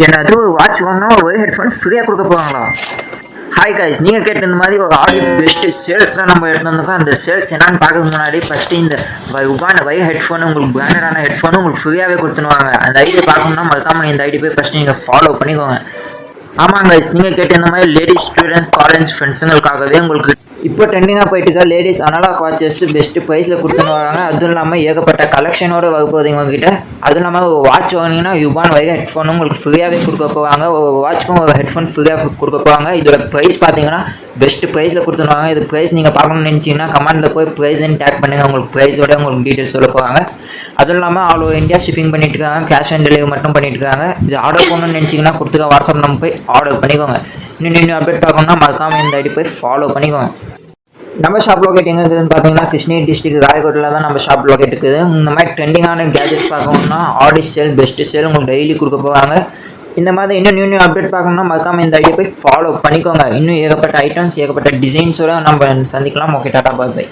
என்னது வாட்ச் வாங்கினா ஒரு ஹெட்ஃபோன் ஃப்ரீயாக கொடுக்க போகிறாங்களா? ஹாய் கைஸ், நீங்கள் கேட்ட இந்த மாதிரி ஒரு ஆடி பெஸ்ட்டு சேல்ஸ் தான் நம்ம எடுத்து வந்திருக்கோம். அந்த சேல்ஸ் என்னன்னு பார்க்கறதுக்கு முன்னாடி ஃபஸ்ட்டு இந்த உபான வை ஹெட்ஃபோனு உங்களுக்கு பிராண்டடான ஹெட்ஃபோனு உங்களுக்கு ஃப்ரீயாகவே கொடுத்துருவாங்க. அந்த ஐடியா பார்க்கணும்னா மறக்காமல் இந்த ஐடி போய் ஃபஸ்ட்டு நீங்கள் ஃபாலோ பண்ணிக்கோங்க. ஆமாங்க கைஸ், நீங்கள் கேட்ட இந்த மாதிரி லேடிஸ் ஸ்டூடெண்ட்ஸ் காலேஜ் ஃப்ரெண்ட்ஸுங்களுக்காகவே உங்களுக்கு இப்போ ட்ரெண்டிங்காக போயிட்டு இருக்கா லேடிஸ் அனலாக் வாட்சஸ் பெஸ்ட்டு ப்ரைஸில் கொடுத்துன்னு வராங்க. அதுவும் இல்லாமல் ஏகப்பட்ட கலெக்ஷனோடு வரப்போகுது உங்ககிட்ட. அதுவும் இல்லாமல் ஒரு வாட்ச் வாங்கினீங்கன்னா யுபான் வைக ஹெட்ஃபோனும் உங்களுக்கு ஃப்ரீயாகவே கொடுக்க போவாங்க. ஒரு வாட்ச்க்கும் ஒரு ஹெட்ஃபோன் ஃப்ரீயாக கொடுக்க போவாங்க. இதோட ப்ரைஸ் பார்த்தீங்கன்னா பெஸ்ட்டு ப்ரைஸில் கொடுத்துருவாங்க. இது ப்ரைஸ் நீங்கள் பார்க்கணும்னு நினச்சிங்கன்னா கமெண்ட்டில் போய் ப்ரைஸ்ன்னு டேக் பண்ணுங்கள். உங்களுக்கு ப்ரைஸோட உங்களுக்கு டீட்டெயில்ஸ் சொல்ல போவாங்க. அதுவும் இல்லாமல் ஆல் ஓவர் இந்தியா ஷிப்பிங் பண்ணிட்டு இருக்காங்க. கேஷ் ஆன் டெலிவரி மட்டும் பண்ணிட்டு இருக்காங்க. இது ஆர்டர் பண்ணணும்னு நினச்சிங்கன்னா கொடுத்துக்க வாட்ஸ்அப் நம்ம போய் ஆர்டர் பண்ணிக்கோங்க. இன்னும் அப்டேட் பார்க்கணும்னா மறக்காமல் இந்த ஐடி போய் ஃபாலோ பண்ணிக்கோங்க. நம்ம ஷாப் லொக்கேட் எங்கே இருக்குதுன்னு பார்த்தீங்கன்னா கிருஷ்ணகிரி டிஸ்ட்ரிக்ட் ராயகோட்டில் தான் நம்ம ஷாப் லொக்கேட் இருக்குது. இந்த மாதிரி ட்ரெண்டிங்கான கேஜெட்ஸ் பார்க்கணும்னா ஆடி சேல் பெஸ்ட்டு சேல் உங்களுக்கு டெய்லி கொடுக்க போவாங்க. இந்த மாதிரி இன்னும் நியூ அப்டேட் பார்க்கணும்னா மறக்காமல் இந்த ஐடியா போய் ஃபாலோ பண்ணிக்கோங்க. இன்னும் ஏகப்பட்ட ஐட்டம்ஸ் ஏகப்பட்ட டிசைன்ஸோட நம்ம சந்திக்கலாம். ஓகே, டாடா, பாய்.